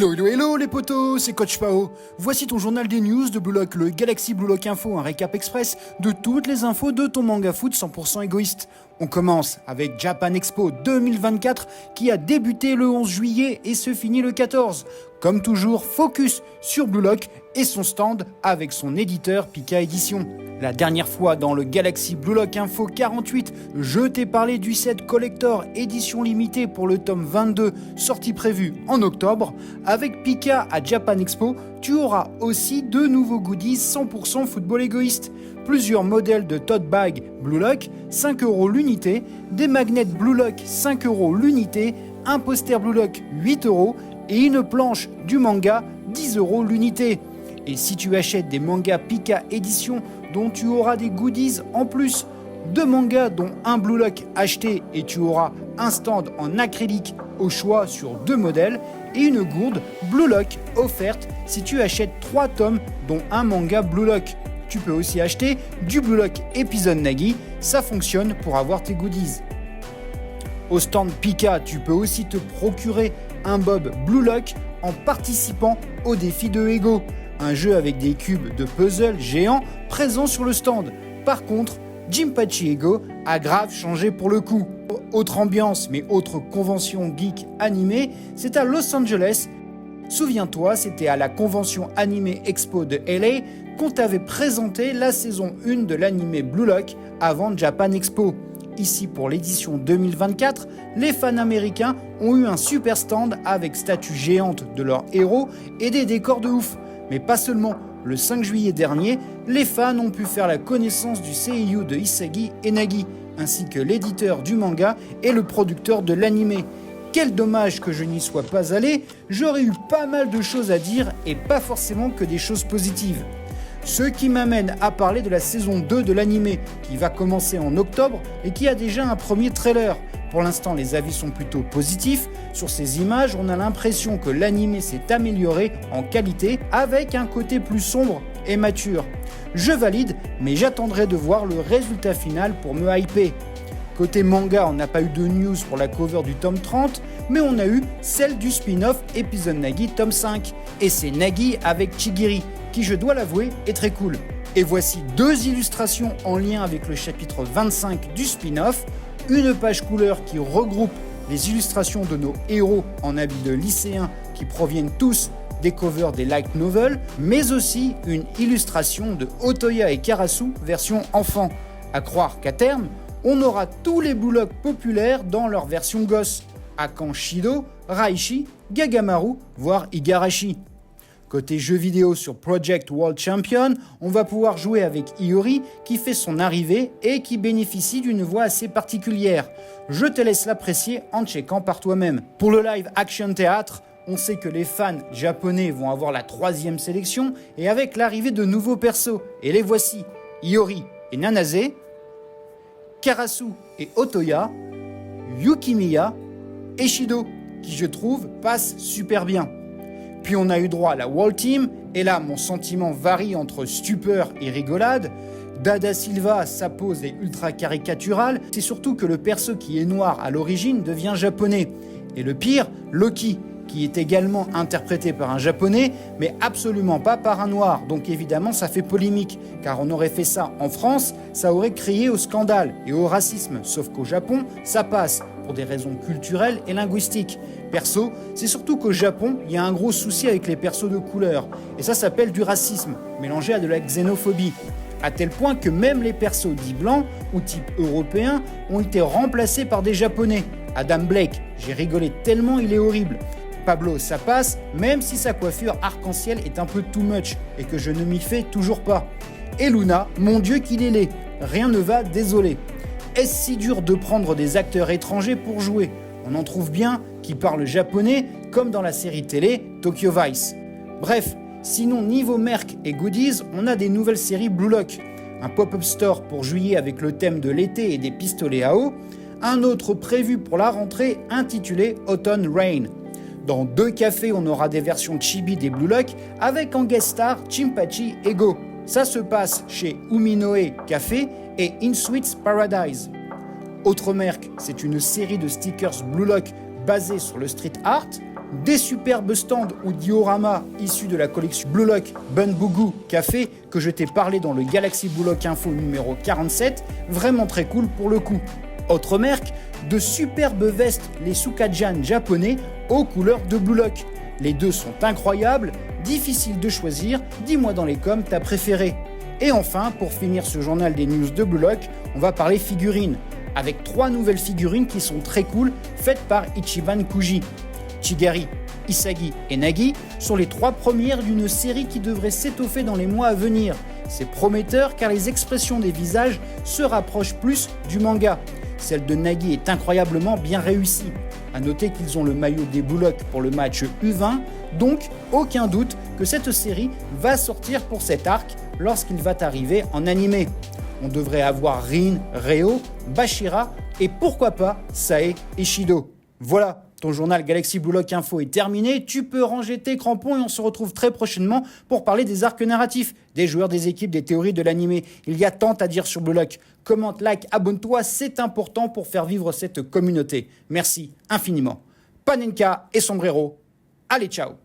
Hello les potos, c'est Coach Pao. Voici ton journal des news de Blue Lock, le Galaxy Blue Lock Info, un récap express de toutes les infos de ton manga foot 100% égoïste. On commence avec Japan Expo 2024 qui a débuté le 11 juillet et se finit le 14. Comme toujours, focus sur Blue Lock et son stand avec son éditeur Pika Édition. La dernière fois dans le Galaxy Blue Lock Info 48, je t'ai parlé du set collector édition limitée pour le tome 22, sortie prévue en octobre. Avec Pika à Japan Expo, tu auras aussi deux nouveaux goodies 100% football égoïste. Plusieurs modèles de tote bag Blue Lock, 5€ l'unité, des magnets Blue Lock, 5€ l'unité, un poster Blue Lock, 8€ et une planche du manga, 10€ l'unité. Et si tu achètes des mangas Pika Édition dont tu auras des goodies en plus, deux mangas dont un Blue Lock acheté et tu auras un stand en acrylique au choix sur deux modèles et une gourde Blue Lock offerte si tu achètes 3 tomes dont un manga Blue Lock. Tu peux aussi acheter du Blue Lock épisode Nagi, ça fonctionne pour avoir tes goodies. Au stand Pika, tu peux aussi te procurer un Bob Blue Lock en participant au défi de Ego, un jeu avec des cubes de puzzle géants présents sur le stand. Par contre, Jinpachi Ego a grave changé pour le coup. Autre ambiance, mais autre convention geek animée, c'est à Los Angeles. Souviens-toi, c'était à la convention animée Expo de LA qu'on t'avait présenté la saison 1 de l'animé Blue Lock avant Japan Expo. Ici pour l'édition 2024, les fans américains ont eu un super stand avec statues géantes de leurs héros et des décors de ouf. Mais pas seulement, le 5 juillet dernier, les fans ont pu faire la connaissance du seiyuu de Isagi et Nagi, ainsi que l'éditeur du manga et le producteur de l'animé. Quel dommage que je n'y sois pas allé, j'aurais eu pas mal de choses à dire et pas forcément que des choses positives. Ce qui m'amène à parler de la saison 2 de l'animé, qui va commencer en octobre et qui a déjà un premier trailer. Pour l'instant, les avis sont plutôt positifs. Sur ces images, on a l'impression que l'animé s'est amélioré en qualité avec un côté plus sombre et mature. Je valide, mais j'attendrai de voir le résultat final pour me hyper. Côté manga, on n'a pas eu de news pour la cover du tome 30, mais on a eu celle du spin-off épisode Nagi tome 5. Et c'est Nagi avec Chigiri, qui je dois l'avouer est très cool. Et voici deux illustrations en lien avec le chapitre 25 du spin-off, une page couleur qui regroupe les illustrations de nos héros en habits de lycéens qui proviennent tous des covers des light novels, mais aussi une illustration de Otoya et Karasu version enfant. À croire qu'à terme, on aura tous les Blue Lock populaires dans leur version gosse, Akan Shido, Raishi, Gagamaru, voire Igarashi. Côté jeux vidéo sur Project World Champion, on va pouvoir jouer avec Iori qui fait son arrivée et qui bénéficie d'une voix assez particulière. Je te laisse l'apprécier en checkant par toi-même. Pour le live action théâtre, on sait que les fans japonais vont avoir la 3e sélection et avec l'arrivée de nouveaux persos. Et les voici, Iori et Nanase, Karasu et Otoya, Yukimiya et Shido, qui je trouve passe super bien. Puis on a eu droit à la Wall Team, et là mon sentiment varie entre stupeur et rigolade. Dada Silva, sa pose est ultra caricaturale, c'est surtout que le perso qui est noir à l'origine devient japonais. Et le pire, Loki, qui est également interprété par un japonais, mais absolument pas par un noir. Donc évidemment ça fait polémique, car on aurait fait ça en France, ça aurait crié au scandale et au racisme, sauf qu'au Japon, ça passe, pour des raisons culturelles et linguistiques. Perso, c'est surtout qu'au Japon, il y a un gros souci avec les persos de couleur, et ça s'appelle du racisme, mélangé à de la xénophobie. À tel point que même les persos dits blancs, ou type européen, ont été remplacés par des japonais. Adam Blake, j'ai rigolé tellement il est horrible. Pablo, ça passe, même si sa coiffure arc-en-ciel est un peu too much, et que je ne m'y fais toujours pas. Et Luna, mon Dieu qu'il est laid, rien ne va, désolé. Est-ce si dur de prendre des acteurs étrangers pour jouer ? On en trouve bien qui parlent japonais, comme dans la série télé Tokyo Vice. Bref, sinon niveau merc et goodies, on a des nouvelles séries Blue Lock. Un pop-up store pour juillet avec le thème de l'été et des pistolets à eau. Un autre prévu pour la rentrée intitulé Autumn Rain. Dans 2 cafés, on aura des versions chibi des Blue Lock avec en guest star Jinpachi Ego. Ça se passe chez Uminoe Café et In Sweets Paradise. Autre marque, c'est une série de stickers Blue Lock basée sur le street art. des superbes stands ou dioramas issus de la collection Blue Lock Bun Bougou Café que je t'ai parlé dans le Galaxy Blue Lock Info numéro 47, vraiment très cool pour le coup. Autre marque, de superbes vestes, les Sukajan japonais aux couleurs de Blue Lock. Les deux sont incroyables, difficiles de choisir, dis-moi dans les coms ta préférée. Et enfin, pour finir ce journal des news de Blue Lock, on va parler figurines, avec 3 nouvelles figurines qui sont très cool, faites par Ichiban Kuji. Chigari, Isagi et Nagi sont les 3 premières d'une série qui devrait s'étoffer dans les mois à venir. C'est prometteur car les expressions des visages se rapprochent plus du manga. Celle de Nagi est incroyablement bien réussie. A noter qu'ils ont le maillot des Blue Lock pour le match U20, donc aucun doute que cette série va sortir pour cet arc lorsqu'il va arriver en animé. On devrait avoir Rin, Reo, Bashira et pourquoi pas Sae et Shido. Voilà, ton journal Galaxy Blue Lock Info est terminé, tu peux ranger tes crampons et on se retrouve très prochainement pour parler des arcs narratifs, des joueurs, des équipes, des théories de l'animé. Il y a tant à dire sur Blue Lock. Commente, like, abonne-toi, c'est important pour faire vivre cette communauté. Merci infiniment. Panenka et Sombrero, allez ciao.